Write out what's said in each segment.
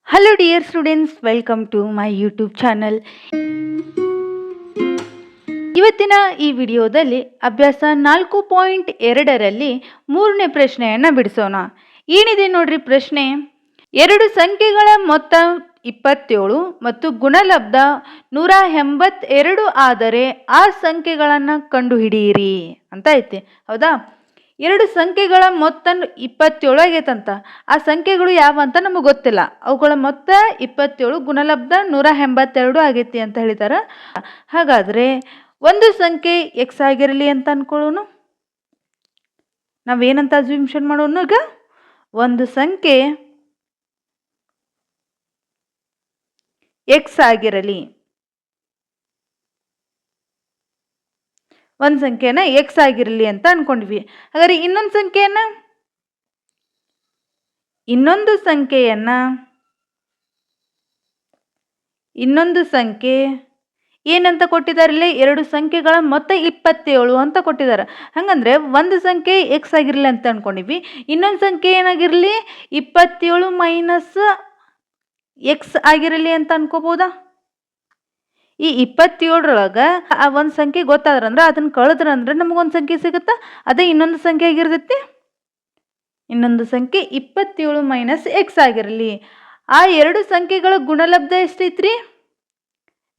Hello dear students, welcome to my YouTube channel. ಇವತ್ತಿನ ಈ ವಿಡಿಯೋದಲ್ಲಿ ಅಭ್ಯಾಸ 4.2ರಲ್ಲಿ 3ನೇ ಪ್ರಶ್ನೆಯನ್ನು ಬಿಡಿಸೋಣ. ಏನಿದೆ ನೋಡ್ರಿ ಪ್ರಶ್ನೆ. ಎರಡು ಸಂಖ್ಯೆಗಳ ಮೊತ್ತ 27 ಮತ್ತು ಗುಣಲಬ್ಧ 182 ಆದರೆ ಆ ಸಂಖ್ಯೆಗಳನ್ನು ಕಂಡುಹಿಡಿಯಿರಿ ಅಂತ ಐತಿ. ಹೌದಾ? ಎರಡು ಸಂಖ್ಯೆಗಳ ಮೊತ್ತ 27 ಆಗೈತಂತ. ಆ ಸಂಖ್ಯೆಗಳು ಯಾವ ಅಂತ ನಮಗೆ ಗೊತ್ತಿಲ್ಲ. ಅವುಗಳ ಮೊತ್ತ 27, ಗುಣಲಬ್ಧ 182 ಆಗೈತಿ ಅಂತ ಹೇಳಿದಾರ. ಹಾಗಾದರೆ ಒಂದು ಸಂಖ್ಯೆ ಎಕ್ಸ್ ಆಗಿರಲಿ ಅಂತ ಅನ್ಕೊಳ್ಳೋಣ. ನಾವೇನಂತ ಅಸ್ಯೂಮ್ಷನ್ ಮಾಡೋಣ ಈಗ? ಒಂದು ಸಂಖ್ಯೆ ಎಕ್ಸ್ ಆಗಿರಲಿ. ಒಂದು ಸಂಖ್ಯೆನ ಎಕ್ಸ್ ಆಗಿರಲಿ ಅಂತ ಅನ್ಕೊಂಡ್ವಿ. ಹಾಗಾದ್ರೆ ಇನ್ನೊಂದು ಸಂಖ್ಯೆ ಏನಂತ ಕೊಟ್ಟಿದ್ದಾರೆ? ಎರಡು ಸಂಖ್ಯೆಗಳ ಮೊತ್ತ 27 ಅಂತ ಕೊಟ್ಟಿದ್ದಾರೆ. ಹಂಗಂದ್ರೆ ಒಂದು ಸಂಖ್ಯೆ ಎಕ್ಸ್ ಆಗಿರಲಿ ಅಂತ ಅನ್ಕೊಂಡಿವಿ. ಇನ್ನೊಂದು ಸಂಖ್ಯೆ ಏನಾಗಿರಲಿ? 27 ಮೈನಸ್ ಎಕ್ಸ್ ಆಗಿರಲಿ ಅಂತ ಅನ್ಕೋಬೋದಾ? ಈ 27ರೊಳಗೆ ಆ ಒಂದು ಸಂಖ್ಯೆ ಗೊತ್ತಾದ್ರಂದ್ರೆ ಅದನ್ನ ಕಳೆದ್ರಂದ್ರೆ ನಮಗೊಂದು ಸಂಖ್ಯೆ ಸಿಗುತ್ತಾ? ಅದೇ ಇನ್ನೊಂದು ಸಂಖ್ಯೆ ಆಗಿರ್ತೈತಿ. ಇನ್ನೊಂದು ಸಂಖ್ಯೆ 27 ಮೈನಸ್ ಎಕ್ಸ್ ಆಗಿರಲಿ. ಆ ಎರಡು ಸಂಖ್ಯೆಗಳ ಗುಣಲಬ್ಧ ಎಷ್ಟೈತ್ರಿ?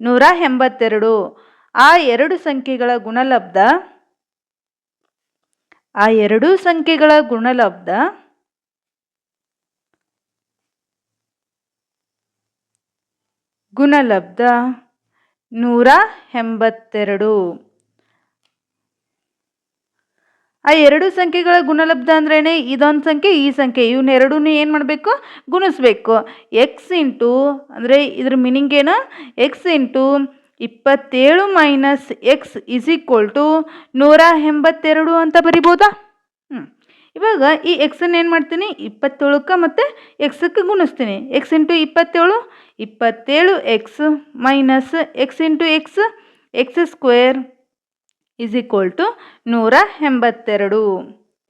182. ಆ ಎರಡು ಸಂಖ್ಯೆಗಳ ಗುಣಲಬ್ಧ 182. ಆ ಎರಡು ಸಂಖ್ಯೆಗಳ ಗುಣಲಬ್ಧ ಅಂದ್ರೇನೆ ಇದೊಂದು ಸಂಖ್ಯೆ, ಈ ಸಂಖ್ಯೆ, ಇವನ್ನೆರಡೂ ಏನು ಮಾಡಬೇಕು? ಗುಣಿಸ್ಬೇಕು. ಎಕ್ಸ್ ಇಂಟು ಅಂದರೆ ಇದ್ರ ಮೀನಿಂಗ್ ಏನು? X into 27 minus x is equal to 182 ಅಂತ ಬರಿಬೋದಾ? ಇವಾಗ ಈ ಎಕ್ಸನ್ನು ಏನು ಮಾಡ್ತೀನಿ? 27ಕ್ಕೆ ಮತ್ತು ಎಕ್ಸಕ್ಕೆ ಗುಣಿಸ್ತೀನಿ. X into 27 x minus x into x square is equal to 182.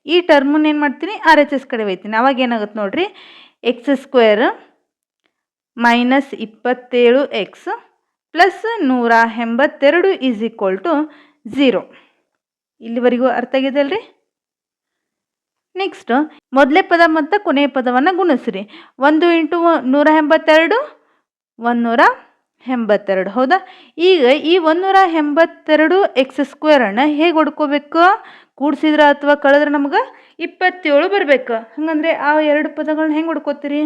ಈ ಟರ್ಮನ್ನು ಏನು ಮಾಡ್ತೀನಿ? ಆರ್ ಎಚ್ ಎಸ್ ಕಡೆ ಒಯ್ತೀನಿ. ಅವಾಗ ಏನಾಗುತ್ತೆ ನೋಡ್ರಿ, x square minus 27 x plus 182 is equal to 0. ಇಲ್ಲಿವರೆಗೂ ಅರ್ಥ ಆಗಿದೆ ಅಲ್ರಿ? ನೆಕ್ಸ್ಟ್ ಮೊದಲೇ ಪದ ಮತ್ತು ಕೊನೆಯ ಪದವನ್ನು ಗುಣಿಸ್ರಿ. 1 ಇಂಟು 182 182. ಹೌದಾ? ಈಗ ಈ 182 ಎಕ್ಸ್ ಸ್ಕ್ವೇರನ್ನು ಹೇಗೆ ಹೊಡ್ಕೋಬೇಕು? ಕೂಡಿಸಿದ್ರೆ ಅಥವಾ ಕಳೆದ್ರೆ ನಮ್ಗೆ 27 ಬರಬೇಕು. ಹಾಗಂದ್ರೆ ಆ ಎರಡು ಪದಗಳನ್ನ ಹೆಂಗೆ ಹೊಡ್ಕೋತೀರಿ?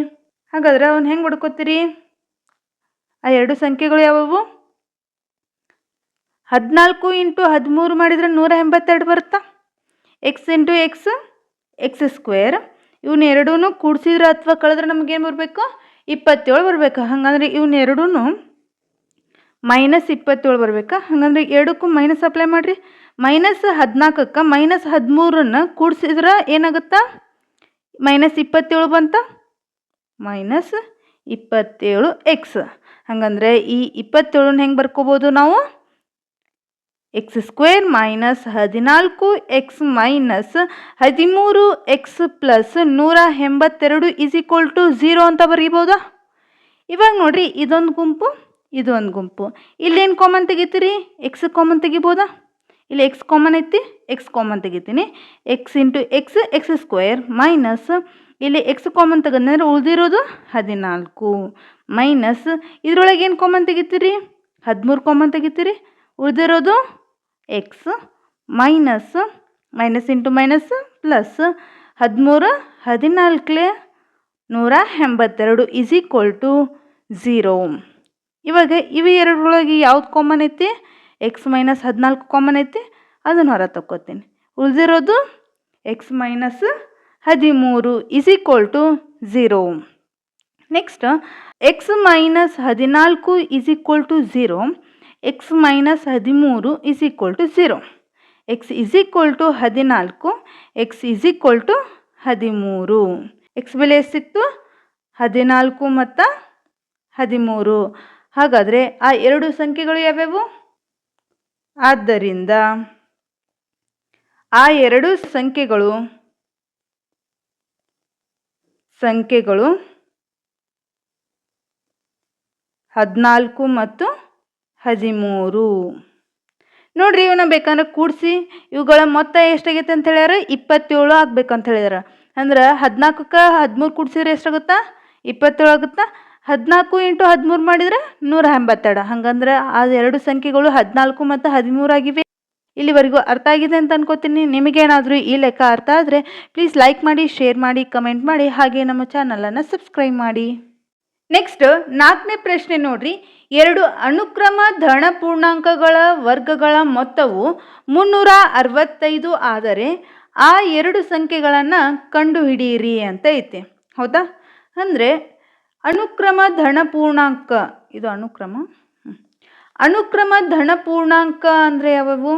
ಹಾಗಾದ್ರೆ ಅವನ್ನ ಹೆಂಗೆ ಹೊಡ್ಕೋತೀರಿ? ಆ ಎರಡು ಸಂಖ್ಯೆಗಳು ಯಾವುವು? 14 ಇಂಟು 13 ಮಾಡಿದರೆ 182 ಬರುತ್ತಾ? ಎಕ್ಸ್ ಇಂಟು ಎಕ್ಸ್ ಸ್ಕ್ವೇರ್ ಇವನ್ನ ಎರಡೂ ಕೂಡಿಸಿದ್ರೆ ಅಥವಾ ಕಳೆದ್ರೆ ನಮಗೇನು ಬರಬೇಕು? 27 ಬರಬೇಕು. ಹಾಗಂದ್ರೆ ಇವನ್ನ ಎರಡೂ ಮೈನಸ್ 27 ಬರಬೇಕಾ? ಹಾಗಂದ್ರೆ ಎರಡಕ್ಕೂ ಮೈನಸ್ ಅಪ್ಲೈ ಮಾಡಿರಿ. ಮೈನಸ್ 14ಕ್ಕೆ ಮೈನಸ್ 13 ಕೂಡಿಸಿದ್ರೆ ಏನಾಗುತ್ತಾ? ಮೈನಸ್ 27 ಬಂತ? Minus 27 x. ಹಾಗಂದ್ರೆ ಈ 27 ಹೆಂಗೆ ಬರ್ಕೋಬೋದು ನಾವು? X square minus 14 x minus 13 x plus 182 is equal to 0 ಅಂತ ಬರೀಬೋದಾ? ಇವಾಗ ನೋಡ್ರಿ, ಇದೊಂದು ಗುಂಪು, ಇದೊಂದು ಗುಂಪು. ಇಲ್ಲೇನು ಕಾಮನ್ ತೆಗಿತೀರಿ? ಎಕ್ಸ್ ಕಾಮನ್ ತೆಗಿಬೋದಾ? ಇಲ್ಲಿ ಎಕ್ಸ್ ಕಾಮನ್ ಐತಿ, ಎಕ್ಸ್ ಕಾಮನ್ ತೆಗಿತೀನಿ. X into x square minus ಇಲ್ಲಿ ಎಕ್ಸ್ ಕಾಮನ್ ತೆಗೆದ್ರೆ ಉಳಿದಿರೋದು 14 ಮೈನಸ್ ಇದ್ರೊಳಗೆ ಏನು ಕಾಮನ್ ತೆಗಿತೀರಿ? 13 ಕಾಮನ್ ತೆಗಿತೀರಿ. ಉಳಿದಿರೋದು x minus into minus plus 13 14 182 is equal to 0. ಇವಾಗ ಇವು ಎರಡರೊಳಗೆ ಯಾವ್ದು ಕಾಮನ್ ಐತಿ? ಎಕ್ಸ್ ಮೈನಸ್ 14 ಕಾಮನ್ ಐತಿ, ಅದನ್ನು ಹೊರ ತಕ್ಕೋತೀನಿ. ಉಳಿದಿರೋದು x minus 13 is equal to 0. Next x minus 14 is equal to 0, x minus 13 is equal to 0. X is equal to 14, x is equal to 13. X ಬೆಲೆ ಎಷ್ಟಿತ್ತು? 14 ಮತ್ತು 13. ಹಾಗಾದರೆ ಆ ಎರಡು ಸಂಖ್ಯೆಗಳು ಯಾವ್ಯಾವು? ಆದ್ದರಿಂದ ಆ ಎರಡು ಸಂಖ್ಯೆಗಳು 14 ಮತ್ತು 13. ನೋಡ್ರಿ ಇವನ್ನ ಬೇಕಂದ್ರೆ ಕೂಡಿಸಿ ಇವುಗಳ ಮೊತ್ತ ಎಷ್ಟಾಗೈತೆ ಅಂತ ಹೇಳ್ಯಾರ 27 ಆಗ್ಬೇಕಂತ ಹೇಳಿದಾರೆ. ಅಂದ್ರೆ 14ಕ್ಕೆ 13 ಕೂಡಿಸಿದ್ರೆ ಎಷ್ಟಾಗುತ್ತಾ 27 ಆಗುತ್ತಾ. 14 × 13 ಮಾಡಿದರೆ 182. ಹಾಗಂದ್ರೆ ಆ ಎರಡು ಸಂಖ್ಯೆಗಳು 14 ಮತ್ತು 13 ಆಗಿವೆ. ಇಲ್ಲಿವರೆಗೂ ಅರ್ಥ ಆಗಿದೆ ಅಂತ ಅನ್ಕೋತೀನಿ. ನಿಮಗೇನಾದರೂ ಈ ಲೆಕ್ಕ ಅರ್ಥ ಆದರೆ ಪ್ಲೀಸ್ ಲೈಕ್ ಮಾಡಿ, ಶೇರ್ ಮಾಡಿ, ಕಮೆಂಟ್ ಮಾಡಿ, ಹಾಗೆ ನಮ್ಮ ಚಾನಲನ್ನು ಸಬ್ಸ್ಕ್ರೈಬ್ ಮಾಡಿ. ನೆಕ್ಸ್ಟ್ 4ನೇ ಪ್ರಶ್ನೆ ನೋಡ್ರಿ. ಎರಡು ಅನುಕ್ರಮ ಧನ ಪೂರ್ಣಾಂಕಗಳ ವರ್ಗಗಳ ಮೊತ್ತವು 365 ಆದರೆ ಆ ಎರಡು ಸಂಖ್ಯೆಗಳನ್ನು ಕಂಡುಹಿಡಿಯಿರಿ ಅಂತ ಐತೆ. ಹೌದಾ? ಅಂದರೆ ಅನುಕ್ರಮ ಧನ ಪೂರ್ಣಾಂಕ, ಇದು ಅನುಕ್ರಮ ಧನ ಪೂರ್ಣಾಂಕ ಅಂದರೆ ಯಾವವು?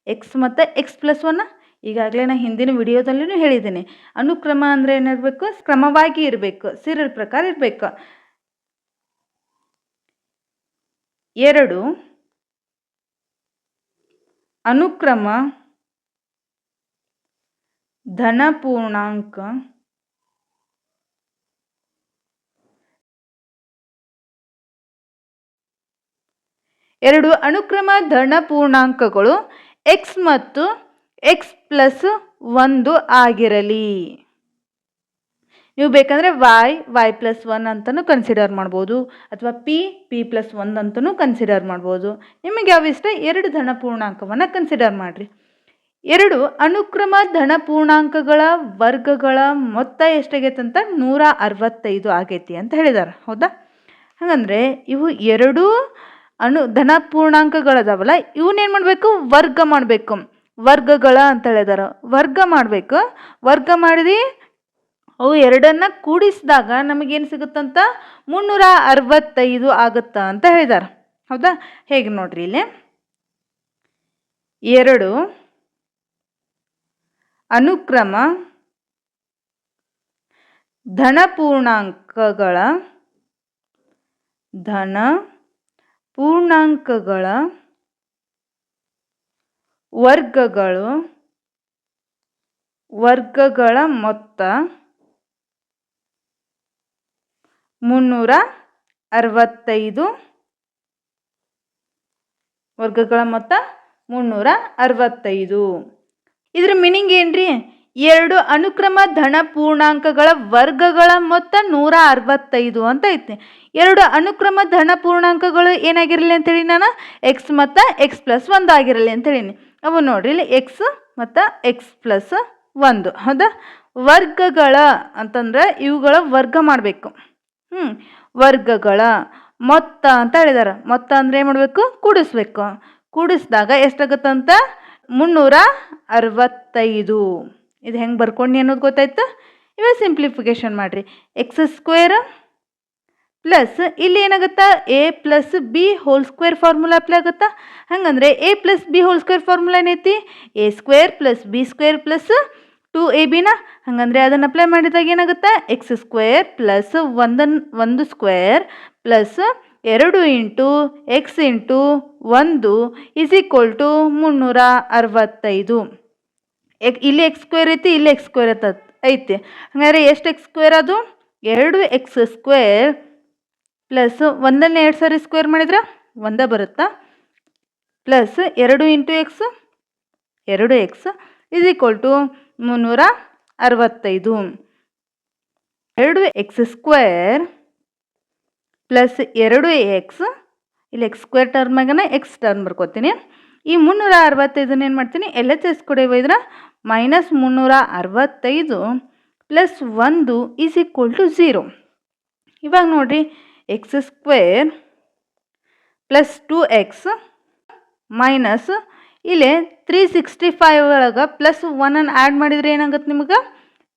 ಎಕ್ಸ್ ಮತ್ತು x+1. ಈಗಾಗಲೇ ನಾನು ಹಿಂದಿನ ವಿಡಿಯೋದಲ್ಲೂ ಹೇಳಿದ್ದೀನಿ. ಅನುಕ್ರಮ ಅಂದರೆ ಏನಿರಬೇಕು? ಕ್ರಮವಾಗಿ ಇರಬೇಕು, ಸೀರಿಯಲ್ ಪ್ರಕಾರ ಇರಬೇಕು. ಎರಡು ಅನುಕ್ರಮ ಧನ ಪೂರ್ಣಾಂಕ ಎರಡು ಅನುಕ್ರಮ ಧನ ಪೂರ್ಣಾಂಕಗಳು x ಮತ್ತು x+1 ಆಗಿರಲಿ. ನೀವು ಬೇಕಂದರೆ y+1 ಅಂತಲೂ ಕನ್ಸಿಡರ್ ಮಾಡ್ಬೋದು, ಅಥವಾ p+1 ಅಂತಲೂ ಕನ್ಸಿಡರ್ ಮಾಡ್ಬೋದು. ನಿಮಗೆ ಯಾವ ಇಷ್ಟ, ಎರಡು ಧನ ಪೂರ್ಣಾಂಕವನ್ನು ಕನ್ಸಿಡರ್ ಮಾಡಿರಿ. ಎರಡು ಅನುಕ್ರಮ ಧನ ಪೂರ್ಣಾಂಕಗಳ ವರ್ಗಗಳ ಮೊತ್ತ ಎಷ್ಟಾಗೈತೆ ಅಂತ 165 ಆಗೈತಿ ಅಂತ ಹೇಳಿದ್ದಾರೆ. ಹೌದಾ? ಹಾಗಂದರೆ ಇವು ಎರಡೂ ಧನ ಪೂರ್ಣಾಂಕಗಳದಾವಲ್ಲ, ಇವನ್ನೇನು ಮಾಡಬೇಕು? ವರ್ಗ ಮಾಡಬೇಕು. ವರ್ಗಗಳ ಅಂತ ಹೇಳಿದಾರೆ. ವರ್ಗ ಮಾಡಬೇಕು. ವರ್ಗ ಮಾಡಿದು ಅವು ಎರಡನ್ನ ಕೂಡಿಸಿದಾಗ ನಮಗೇನು ಸಿಗುತ್ತಂತ 365 ಆಗುತ್ತಾ ಅಂತ ಹೇಳಿದ್ದಾರೆ. ಹೌದಾ? ಹೇಗೆ ನೋಡ್ರಿ, ಇಲ್ಲಿ ಎರಡು ಅನುಕ್ರಮ ಧನ ಪೂರ್ಣಾಂಕಗಳ ವರ್ಗಗಳ ಮೊತ್ತ 365. ವರ್ಗಗಳ ಮೊತ್ತ 365. ಇದ್ರ ಮೀನಿಂಗ್ ಏನ್ರಿ? ಎರಡು ಅನುಕ್ರಮ ಧನ ಪೂರ್ಣಾಂಕಗಳ ವರ್ಗಗಳ ಮೊತ್ತ 165 ಅಂತ ಐತಿ. ಎರಡು ಅನುಕ್ರಮ ಧನ ಪೂರ್ಣಾಂಕಗಳು ಏನಾಗಿರಲಿ ಅಂತೇಳಿ ನಾನು x ಮತ್ತು x+1 ಆಗಿರಲಿ ಅಂತೇಳೀನಿ. ಅವು ನೋಡ್ರಿ, ಇಲ್ಲಿ x ಮತ್ತು x+1. ಹೌದಾ? ವರ್ಗಗಳ ಅಂತಂದ್ರೆ ಇವುಗಳ ವರ್ಗ ಮಾಡಬೇಕು. ವರ್ಗಗಳ ಮೊತ್ತ ಅಂತ ಹೇಳಿದಾರೆ. ಮೊತ್ತ ಅಂದರೆ ಏನು ಮಾಡಬೇಕು? ಕೂಡಿಸ್ಬೇಕು. ಕೂಡಿಸಿದಾಗ ಎಷ್ಟಾಗುತ್ತಂತ 365. ಇದು ಹೆಂಗೆ ಬರ್ಕೊಂಡು ಅನ್ನೋದು ಗೊತ್ತಾಯ್ತು. ಇವಾಗ ಸಿಂಪ್ಲಿಫಿಕೇಶನ್ ಮಾಡಿರಿ. x² ಪ್ಲಸ್ ಇಲ್ಲಿ ಏನಾಗುತ್ತಾ a+b² ಫಾರ್ಮುಲಾ ಅಪ್ಲೈ ಆಗುತ್ತಾ. ಹಂಗಂದ್ರೆ a+b² ಫಾರ್ಮುಲಾ ಏನೈತಿ? a² + b² + 2ab. ಹಂಗಂದ್ರೆ ಅದನ್ನು ಅಪ್ಲೈ ಮಾಡಿದಾಗ ಏನಾಗುತ್ತಾ? x² + 1² + 2 × x × 1 = 365. ಇಲ್ಲಿ x² ಐತಿ, ಇಲ್ಲಿ x² ಐತಿ. ಹಾಗಾದ್ರೆ ಎಷ್ಟು x² ಅದು? 2x² ಪ್ಲಸ್ 1ನ್ನು 2 ಸಾರಿ ಸ್ಕ್ವೇರ್ ಮಾಡಿದ್ರೆ 1 ಬರುತ್ತಾ, plus 2 × x 2x = 365. 2x² plus 2x, ಇಲ್ಲಿ x² ಟರ್ಮಾಗನ x ಟರ್ಮ್ ಬರ್ಕೋತೀನಿ. ಈ 365 ಏನು ಮಾಡ್ತೀನಿ? LHS ಕೊಡಿ ಒಯ್ದ್ರೆ -365 ಪ್ಲಸ್ 1 = 0. ಇವಾಗ ನೋಡಿರಿ, x² ಪ್ಲಸ್ 2x ಮೈನಸ್ ಇಲ್ಲಿ 365 ಒಳಗೆ ಪ್ಲಸ್ 1 ಆ್ಯಡ್ ಮಾಡಿದರೆ ಏನಾಗುತ್ತೆ ನಿಮಗೆ?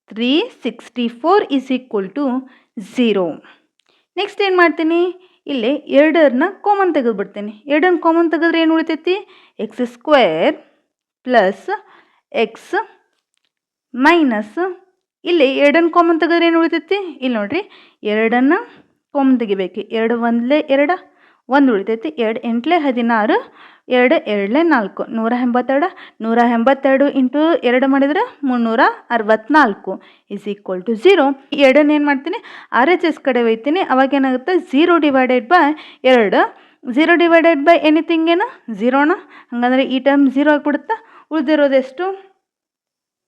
364 = 0. ನೆಕ್ಸ್ಟ್ ಏನು ಮಾಡ್ತೀನಿ? ಇಲ್ಲಿ 2ನ್ನ ಕಾಮನ್ ತೆಗೆದುಬಿಡ್ತೀನಿ. 2ನ್ನ ಕಾಮನ್ ತೆಗೆದ್ರೆ ಏನು ಉಳಿತೈತಿ? x² ಪ್ಲಸ್ x ಮೈನಸ್ ಇಲ್ಲಿ 2ನ್ನ ಕಾಮನ್ ತೆಗೆದ್ರೆ ಏನು ಉಳಿತೈತಿ? ಇಲ್ಲಿ ನೋಡಿರಿ, 2ನ್ನ ಕಾಮನ್ ತೆಗಿಬೇಕು. 2 1 2, ಒಂದು ಉಳಿತೈತಿ. 2 ಎಂಟ್ಲೆ 16, 2 ಎರಡ್ಲೆ 4, 182. 182 ಇಂಟು 2 ಮಾಡಿದ್ರೆ 364 ಇಸ್ ಈಕ್ವಲ್ ಟು 0. ಎರಡನ್ನ ಏನು ಮಾಡ್ತೀನಿ, RHS ಕಡೆ ಒಯ್ತೀನಿ. ಅವಾಗ ಏನಾಗುತ್ತೆ, 0 divided by 2. 0 divided by anything ಏನು, 0ನ. ಹಾಗಂದ್ರೆ ಈ ಟರ್ಮ್ 0 ಆಗಿಬಿಡುತ್ತಾ. ಉಳಿದಿರೋದೆಷ್ಟು,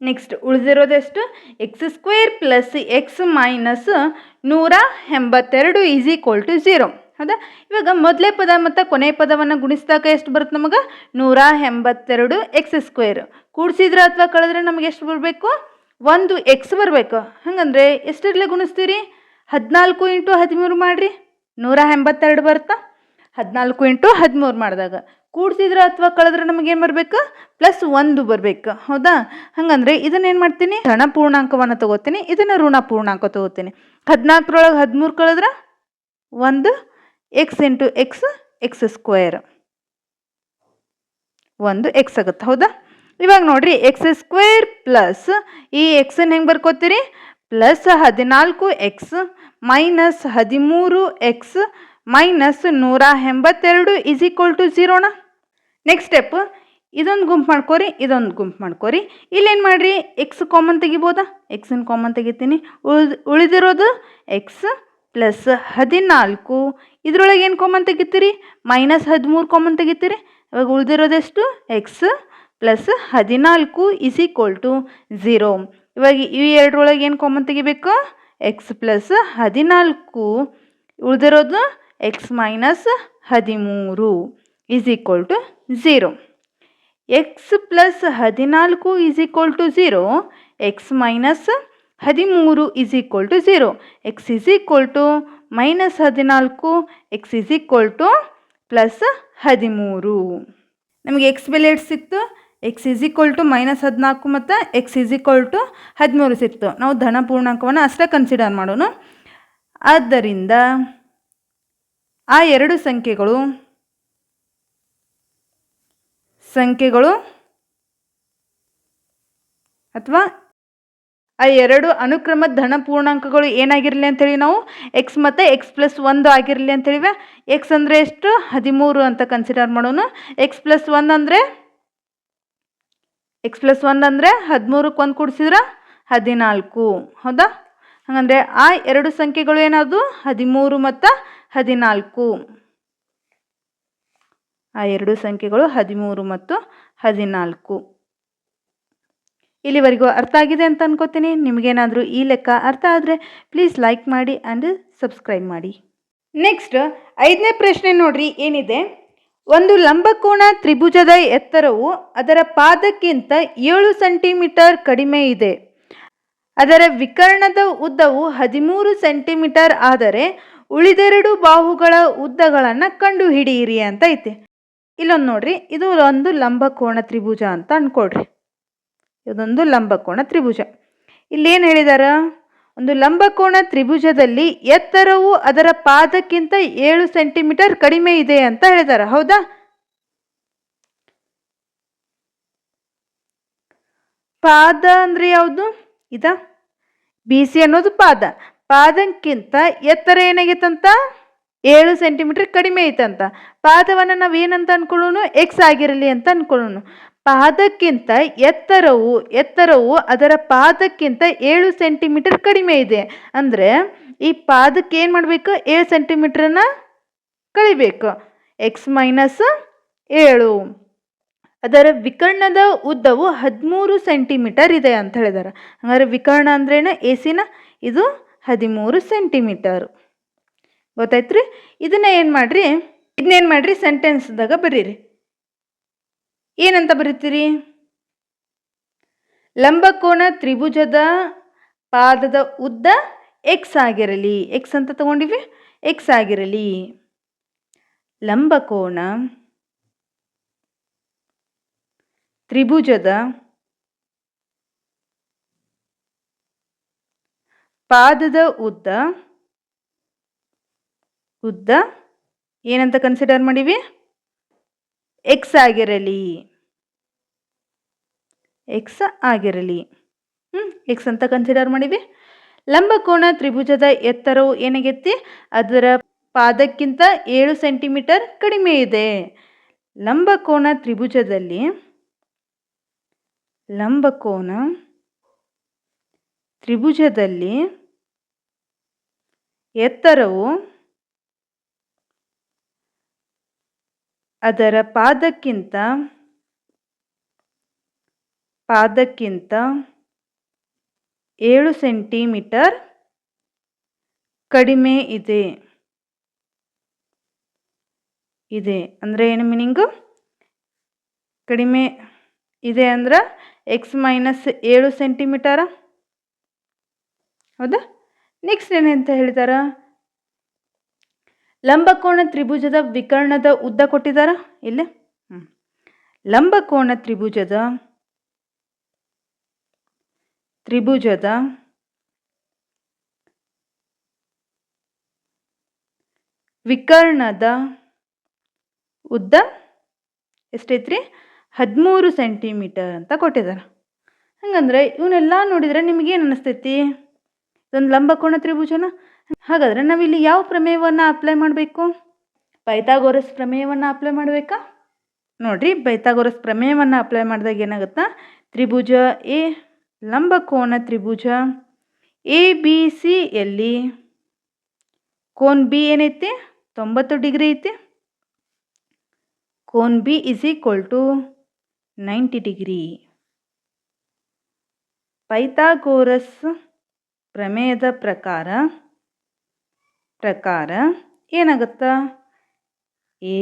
ನೆಕ್ಸ್ಟ್ ಉಳಿದಿರೋದೆಷ್ಟು, x² plus x minus 182 is equal to 0. ಹೌದಾ. ಇವಾಗ ಮೊದಲೇ ಪದ ಮತ್ತು ಕೊನೆಯ ಪದವನ್ನು ಗುಣಿಸಿದಾಗ ಎಷ್ಟು ಬರುತ್ತೆ ನಮಗೆ, 182 x². ಕೂಡಿಸಿದ್ರೆ ಅಥವಾ ಕಳೆದ್ರೆ ನಮಗೆ ಎಷ್ಟು ಬರಬೇಕು, 1 x ಬರಬೇಕು. ಹಾಗಂದ್ರೆ ಎಷ್ಟರಲ್ಲೇ ಗುಣಿಸ್ತೀರಿ, 14 ಇಂಟು 13 ಮಾಡಿರಿ, 182 ಬರುತ್ತಾ. 14 ಇಂಟು 13 ಮಾಡಿದಾಗ ಕೂಡಿಸಿದ್ರೆ ಅಥವಾ ಕಳೆದ್ರೆ ನಮಗೇನು ಬರಬೇಕು, +1 ಬರಬೇಕು. ಹೌದಾ. ಹಾಗಂದ್ರೆ ಇದನ್ನೇನು ಮಾಡ್ತೀನಿ, ಧನ ಪೂರ್ಣಾಂಕವನ್ನು ತಗೋತೀನಿ, ಇದನ್ನು ಋಣ ಪೂರ್ಣಾಂಕ ತಗೋತೀನಿ. 14ರೊಳಗೆ 13 ಕಳೆದ್ರೆ 1 x into x, x², 1 x ಆಗುತ್ತೆ. ಹೌದಾ. ಇವಾಗ ನೋಡ್ರಿ, x² ಪ್ಲಸ್ ಈ ಎಕ್ಸನ್ನು ಹೆಂಗೆ ಬರ್ಕೋತೀರಿ, +14x minus 13x minus 182 is equal to 0ನ. ನೆಕ್ಸ್ಟ್ ಸ್ಟೆಪ್, ಇದೊಂದು ಗುಂಪು ಮಾಡ್ಕೋರಿ, ಇದೊಂದು ಗುಂಪು ಮಾಡ್ಕೋರಿ. ಇಲ್ಲೇನು ಮಾಡಿರಿ, ಎಕ್ಸ್ ಕಾಮನ್ ತೆಗಿಬೋದಾ, ಎಕ್ಸನ್ನು ಕಾಮನ್ ತೆಗಿತೀನಿ. ಉಳಿದಿರೋದು ಎಕ್ಸ್ ಪ್ಲಸ್ 14. ಇದರೊಳಗೆ ಏನು ಕಾಮನ್ ತೆಗಿತೀರಿ, -13 ಕಾಮನ್ ತೆಗಿತೀರಿ. ಇವಾಗ ಉಳಿದಿರೋದೆಷ್ಟು, x plus 14 is equal to 0. ಇವಾಗ ಈ ಎರಡರೊಳಗೆ ಏನು ಕಾಮನ್ ತೆಗಿಬೇಕು, ಎಕ್ಸ್ ಪ್ಲಸ್ 14, ಉಳಿದಿರೋದು x minus 13 is equal to 0. X plus 14 is equal to 0, x minus 13 is equal to 0. X is equal to -14, x is equal to +13. ನಮಗೆ X ಬೆಲೆ ಎಷ್ಟು ಸಿಕ್ತು, X is equal to -14 ಮತ್ತು X is equal to 13 ಸಿಕ್ತು. ನಾವು ಧನ ಪೂರ್ಣಾಂಕವನ್ನು ಅಷ್ಟೇ consider ಮಾಡೋಣ. ಆದ್ದರಿಂದ ಆ ಎರಡು ಸಂಖ್ಯೆಗಳು ಅಥವಾ ಆ ಎರಡು ಅನುಕ್ರಮದ ಧನ ಪೂರ್ಣಾಂಕಗಳು ಏನಾಗಿರಲಿ ಅಂತೇಳಿ ನಾವು ಎಕ್ಸ್ ಮತ್ತು x+1 ಆಗಿರಲಿ ಅಂತೇಳಿವೆ. ಎಕ್ಸ್ ಅಂದರೆ ಎಷ್ಟು, 13 ಅಂತ ಕನ್ಸಿಡರ್ ಮಾಡೋಣ. x+1 ಅಂದರೆ 13ಕ್ಕೆ 1 ಕೂಡಿಸಿದ್ರೆ 14. ಹೌದಾ. ಹಾಗಂದರೆ ಆ ಎರಡು ಸಂಖ್ಯೆಗಳು ಏನದು, 13 ಮತ್ತು 14. ಆ ಎರಡು ಸಂಖ್ಯೆಗಳು 13 ಮತ್ತು 14. ಇಲ್ಲಿವರೆಗೂ ಅರ್ಥ ಆಗಿದೆ ಅಂತ ಅನ್ಕೋತೀನಿ. ನಿಮಗೇನಾದರೂ ಈ ಲೆಕ್ಕ ಅರ್ಥ ಆದರೆ ಪ್ಲೀಸ್ ಲೈಕ್ ಮಾಡಿ ಆ್ಯಂಡ್ ಸಬ್ಸ್ಕ್ರೈಬ್ ಮಾಡಿ. ನೆಕ್ಸ್ಟ್ 5ನೇ ಪ್ರಶ್ನೆ ನೋಡ್ರಿ, ಏನಿದೆ, ಒಂದು ಲಂಬಕೋನ ತ್ರಿಭುಜದ ಎತ್ತರವು ಅದರ ಪಾದಕ್ಕಿಂತ 7 ಸೆಂಟಿಮೀಟರ್ ಕಡಿಮೆ ಇದೆ. ಅದರ ವಿಕರ್ಣದ ಉದ್ದವು 13 ಸೆಂಟಿಮೀಟರ್ ಆದರೆ ಉಳಿದೆರಡು ಬಾಹುಗಳ ಉದ್ದಗಳನ್ನು ಕಂಡುಹಿಡಿಯಿರಿ ಅಂತ ಐತೆ. ಇಲ್ಲೊಂದು ನೋಡ್ರಿ, ಇದು ಒಂದು ಲಂಬಕೋಣ ತ್ರಿಭುಜ ಅಂತ ಅಂದ್ಕೊಳ್ರಿ. ಇದೊಂದು ಲಂಬಕೋಣ ತ್ರಿಭುಜ. ಇಲ್ಲೇನು ಹೇಳಿದಾರ, ಒಂದು ಲಂಬಕೋಣ ತ್ರಿಭುಜದಲ್ಲಿ ಎತ್ತರವು ಅದರ ಪಾದಕ್ಕಿಂತ 7 ಸೆಂಟಿಮೀಟರ್ ಕಡಿಮೆ ಇದೆ ಅಂತ ಹೇಳಿದಾರ. ಹೌದಾ. ಪಾದ ಅಂದ್ರೆ ಯಾವುದು, ಇದ BC ಅನ್ನೋದು ಪಾದ. ಪಾದಕ್ಕಿಂತ ಎತ್ತರ ಏನಾಗೈತಂತ, 7 ಸೆಂಟಿಮೀಟರ್ ಕಡಿಮೆ ಐತಂತ. ಪಾದವನ್ನು ನಾವು ಏನಂತ ಅನ್ಕೊಳ್ಳೋಣ, ಎಕ್ಸ್ ಆಗಿರಲಿ ಅಂತ ಅನ್ಕೊಳ್ಳೋಣ. ಪಾದಕ್ಕಿಂತ ಎತ್ತರವು ಅದರ ಪಾದಕ್ಕಿಂತ 7 ಸೆಂಟಿಮೀಟರ್ ಕಡಿಮೆ ಇದೆ ಅಂದರೆ ಈ ಪಾದಕ್ಕೆ ಏನು ಮಾಡಬೇಕು, 7 ಸೆಂಟಿಮೀಟ್ರನ್ನ ಕಳಿಬೇಕು. X minus 7. ಅದರ ವಿಕರ್ಣದ ಉದ್ದವು 13 ಸೆಂಟಿಮೀಟರ್ ಇದೆ ಅಂತ ಹೇಳಿದಾರೆ. ಹಾಗಾದ್ರೆ ವಿಕರ್ಣ ಅಂದ್ರೇನು, ಎಸಿನ, ಇದು 13 ಸೆಂಟಿಮೀಟರ್. ಗೊತ್ತಾಯ್ತ್ರಿ. ಇದನ್ನೇನು ಮಾಡ್ರಿ ಸೆಂಟೆನ್ಸ್ದಾಗ ಬರೀರಿ. ಏನಂತ ಬರೀತೀರಿ, ಲಂಬಕೋನ ತ್ರಿಭುಜದ ಪಾದದ ಉದ್ದ ಎಕ್ಸ್ ಆಗಿರಲಿ. ಎಕ್ಸ್ ಅಂತ ತಗೊಂಡಿವಿ, ಎಕ್ಸ್ ಆಗಿರಲಿ. ಲಂಬಕೋನ ತ್ರಿಭುಜದ ಪಾದದ ಉದ್ದ ಏನಂತ ಕನ್ಸಿಡರ್ ಮಾಡಿವಿ, ಎಕ್ಸ್ ಆಗಿರಲಿ. ಎಕ್ಸ್ ಅಂತ ಕನ್ಸಿಡರ್ ಮಾಡಿವಿ. ಲಂಬಕೋನ ತ್ರಿಭುಜದ ಎತ್ತರವು ಏನಾಗೈತಿ, ಅದರ ಪಾದಕ್ಕಿಂತ 7 ಸೆಂಟಿಮೀಟರ್ ಕಡಿಮೆ ಇದೆ. ಲಂಬಕೋನ ತ್ರಿಭುಜದಲ್ಲಿ ಎತ್ತರವು ಅದರ ಪಾದಕ್ಕಿಂತ 7 ಸೆಂಟಿಮೀಟರ್ ಕಡಿಮೆ ಇದೆ. ಅಂದರೆ ಏನು ಮೀನಿಂಗು? ಕಡಿಮೆ ಇದೆ ಅಂದ್ರೆ ಎಕ್ಸ್ ಮೈನಸ್ 7 ಸೆಂಟಿಮೀಟರ. ಹೌದಾ? ನೆಕ್ಸ್ಟ್ ಏನಂತ ಹೇಳಿದಾರ? ಲಂಬಕೋನ ತ್ರಿಭುಜದ ವಿಕರ್ಣದ ಉದ್ದ ಕೊಟ್ಟಿದ್ದಾರ ಇಲ್ಲಿ. ಲಂಬಕೋನ ತ್ರಿಭುಜದ ವಿಕರ್ಣದ ಉದ್ದ ಎಷ್ಟೈತ್ರಿ? 13 ಸೆಂಟಿಮೀಟರ್ ಅಂತ ಕೊಟ್ಟಿದ್ದಾರೆ. ಹಂಗಂದ್ರೆ ಇವನ್ನೆಲ್ಲ ನೋಡಿದರೆ ನಿಮಗೇನು ಅನ್ನಿಸ್ತೈತಿ? ಇದೊಂದು ಲಂಬಕೋನ ತ್ರಿಭುಜನ. ಹಾಗಾದರೆ ನಾವಿಲ್ಲಿ ಯಾವ ಪ್ರಮೇಯವನ್ನು ಅಪ್ಲೈ ಮಾಡಬೇಕು? ಪೈಥಾಗೋರಸ್ ಪ್ರಮೇಯವನ್ನು ಅಪ್ಲೈ ಮಾಡಬೇಕಾ? ನೋಡಿರಿ, ಪೈಥಾಗೋರಸ್ ಪ್ರಮೇಯವನ್ನು ಅಪ್ಲೈ ಮಾಡಿದಾಗ ಏನಾಗುತ್ತಾ? ತ್ರಿಭುಜ ಎ, ಲಂಬಕೋನ ತ್ರಿಭುಜ ಎ ಬಿ ಸಿ ಯಲ್ಲಿ ಕೋನ್ ಬಿ ಏನೈತಿ? 90 ಡಿಗ್ರಿ ಐತಿ. ಕೋನ್ B is equal to 90 degree. Pythagoras ಪ್ರಮೇಯದ ಪ್ರಕಾರ ಏನಾಗುತ್ತಾ? A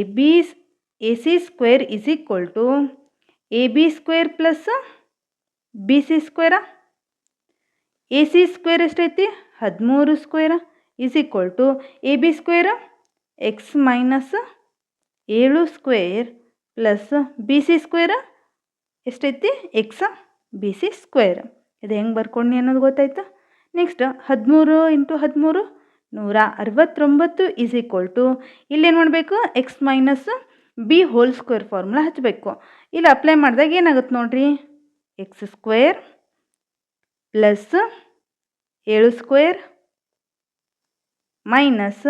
C square is equal to A B square plus B C square. A C square ಎಷ್ಟೈತಿ? 13 square is equal to A B square x minus 7 square plus B C square ಎಷ್ಟೈತಿ? X B C square. ಇದು ಹೆಂಗೆ ಬರ್ಕೊಂಡು ಅನ್ನೋದು ಗೊತ್ತಾಯ್ತಾ? Next 13 into 13 169 is equal to ಇಲ್ಲೇನು ಮಾಡಬೇಕು? X minus b whole square formula ಹಚ್ಚಬೇಕು. ಇಲ್ಲಿ ಅಪ್ಲೈ ಮಾಡಿದಾಗ ಏನಾಗುತ್ತೆ ನೋಡ್ರಿ? X square plus 7 square minus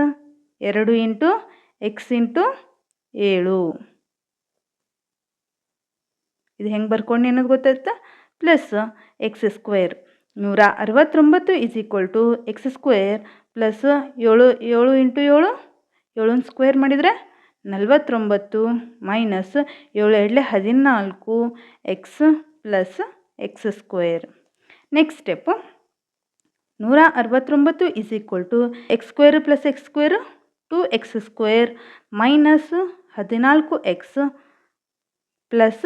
2 into x into 7. ಇದು ಹೆಂಗೆ ಬರ್ಕೊಂಡು ಅನ್ನೋದು ಗೊತ್ತಾಯ್ತಾ? Plus x square 169 is equal to x square plus 7 into 7 square ಮಾಡಿದರೆ 49 minus 7 2 14 x plus x square. Next step 169 is equal to x square plus x square 2x square minus 14 x plus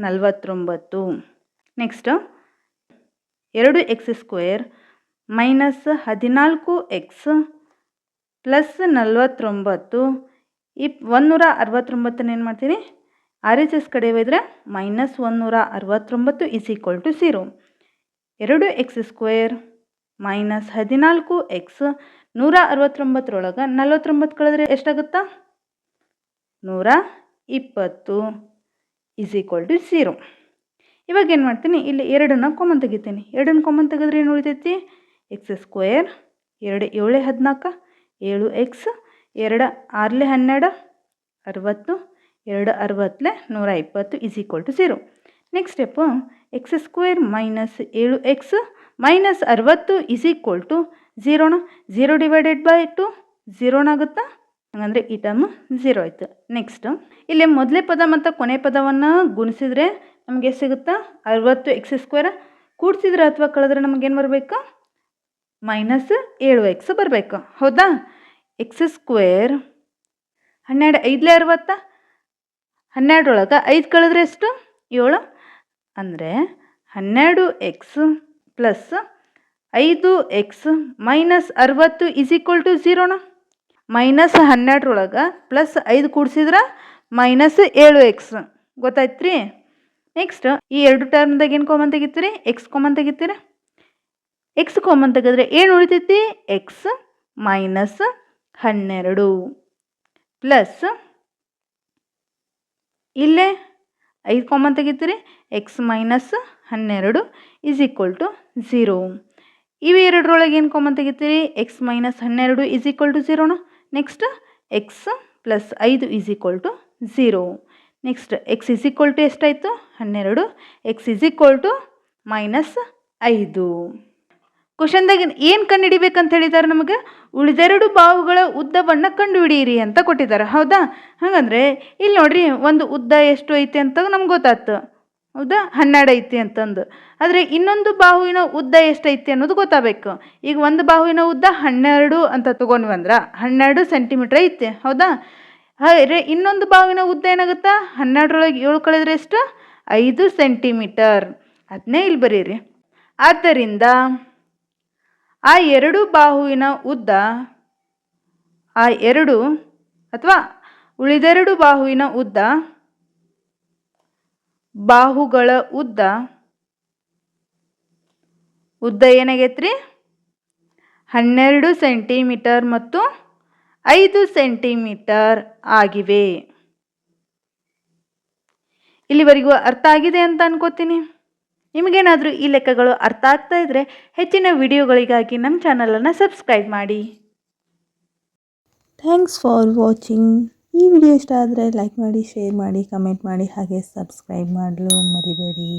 49. Next 2x square minus 14 x plus 49. ಈ 169 ಏನು ಮಾಡ್ತೀನಿ? R H S ಕಡೆ ಹೋದರೆ minus 169 is equal to 0. 2x square minus 14 x 169 49 ಕಳೆದ್ರೆ ಎಷ್ಟಾಗುತ್ತಾ? 120 is equal to 0. ಇವಾಗ ಏನು ಮಾಡ್ತೀನಿ? ಇಲ್ಲಿ 2 ಕಾಮನ್ ತೆಗಿತೀನಿ. 2 ಕಾಮನ್ ತೆಗೆದ್ರೆ ಏನು ಉಳಿತೈತಿ? X square 2 7 14 7x 2 6 12 60 2 60 120 is equal to 0. Next step x square minus 7x minus 60 is equal to 0ನ 0 ಡಿವೈಡೆಡ್ ಬೈ 2 0ನಾಗುತ್ತಾ? ಹಾಗಂದರೆ ಈ ಟರ್ಮ್ 0 ಆಯಿತು. ನೆಕ್ಸ್ಟ್ ಇಲ್ಲಿ ಮೊದಲೇ ಪದ ಮತ್ತು ಕೊನೆ ಪದವನ್ನು ಗುಣಿಸಿದರೆ ನಮಗೆ ಸಿಗುತ್ತಾ? 60x square. ಕೂಡಿಸಿದ್ರೆ ಅಥವಾ ಕಳೆದ್ರೆ ನಮಗೇನು ಬರಬೇಕು? ಮೈನಸ್ 7x ಬರಬೇಕು. ಹೌದಾ? ಎಕ್ಸ್ ಸ್ಕ್ವೇರ್ 12 5 60 12 5 ಕಳೆದ್ರೆ ಎಷ್ಟು? 7. ಅಂದರೆ 12x plus 5x minus 60 is equal to 0ನ. ಮೈನಸ್ 12 ಪ್ಲಸ್ 5 ಕೂಡಿಸಿದ್ರೆ ಮೈನಸ್ 7x. ಗೊತ್ತಾಯ್ತು ರೀ? ನೆಕ್ಸ್ಟ್ ಈ 2 ಟರ್ಮ್ದಾಗ ಏನು ಕಾಮನ್ ತೆಗಿತೀರಿ? ಎಕ್ಸ್ ಕಾಮನ್ ತೆಗಿತೀರಿ. ಎಕ್ಸ್ ಕಾಮನ್ ತೆಗೆದ್ರೆ ಏನು ಉಳಿತೈತಿ? ಎಕ್ಸ್ ಮೈನಸ್ 12 ಪ್ಲಸ್ ಇಲ್ಲೇ 5 ಕಾಮನ್ ತೆಗಿತೀರಿ. X minus 12 is equal to 0. ಇವು ಎರಡರೊಳಗೆ ಏನು ಕಾಮನ್ ತೆಗಿತೀರಿ? X minus 12 is equal to 0ನ. Next x plus 5 is equal to 0. Next x is equal to ಎಷ್ಟಾಯಿತು 12, ಎಕ್ಸ್ ಈಸ್ ಈಕ್ವಲ್ ಟು -5. ಕ್ವಶನ್ದಾಗ ಏನು ಕಂಡುಹಿಡಿಬೇಕಂತ ಹೇಳಿದ್ದಾರೆ ನಮಗೆ ಉಳಿದೆರಡು ಬಾಹುಗಳ ಉದ್ದವನ್ನು ಕಂಡುಹಿಡಿಯಿರಿ ಅಂತ ಕೊಟ್ಟಿದ್ದಾರೆ. ಹೌದಾ? ಹಾಗಂದರೆ ಇಲ್ಲಿ ನೋಡ್ರಿ ಒಂದು ಉದ್ದ ಎಷ್ಟು ಐತಿ ಅಂತ ನಮ್ಗೆ ಗೊತ್ತಾಯ್ತು. ಹೌದಾ? 12 ಐತಿ ಅಂತಂದು. ಆದರೆ ಇನ್ನೊಂದು ಬಾಹುವಿನ ಉದ್ದ ಎಷ್ಟೈತಿ ಅನ್ನೋದು ಗೊತ್ತಾಗಬೇಕು. ಈಗ ಒಂದು ಬಾಹುವಿನ ಉದ್ದ 12 ಅಂತ ತೊಗೊಂಡ್ವಿ ಅಂದ್ರೆ 12 ಸೆಂಟಿಮೀಟ್ರ್ ಐತಿ. ಹೌದಾ? ಹಾಗೆ ಇನ್ನೊಂದು ಬಾಹುವಿನ ಉದ್ದ ಏನಾಗುತ್ತಾ 12ರೊಳಗೆ 7 ಕಳೆದ್ರೆ ಎಷ್ಟು 5 ಸೆಂಟಿಮೀಟರ್. ಅದನ್ನೇ ಇಲ್ಲಿ ಬರೀರಿ. ಆದ್ದರಿಂದ ಆ ಎರಡು ಬಾಹುವಿನ ಉದ್ದ ಆ ಎರಡು ಅಥವಾ ಉಳಿದೆರಡು ಬಾಹುವಿನ ಉದ್ದ ಬಾಹುಗಳ ಉದ್ದ ಏನಾಗೈತ್ರಿ 12 ಸೆಂಟಿಮೀಟರ್ ಮತ್ತು 5 ಸೆಂಟಿಮೀಟರ್ ಆಗಿವೆ. ಇಲ್ಲಿವರೆಗೂ ಅರ್ಥ ಆಗಿದೆ ಅಂತ ಅನ್ಕೋತೀನಿ. ನಿಮಗೇನಾದರೂ ಈ ಲೆಕ್ಕಗಳು ಅರ್ಥ ಆಗ್ತಾ ಇದ್ದರೆ ಹೆಚ್ಚಿನ ವಿಡಿಯೋಗಳಿಗಾಗಿ ನಮ್ಮ ಚಾನಲನ್ನು ಸಬ್ಸ್ಕ್ರೈಬ್ ಮಾಡಿ. Thanks for watching. ಈ ವಿಡಿಯೋ ಇಷ್ಟ ಆದರೆ ಲೈಕ್ ಮಾಡಿ, ಶೇರ್ ಮಾಡಿ, ಕಮೆಂಟ್ ಮಾಡಿ, ಹಾಗೆ ಸಬ್ಸ್ಕ್ರೈಬ್ ಮಾಡಲು ಮರಿಬೇಡಿ.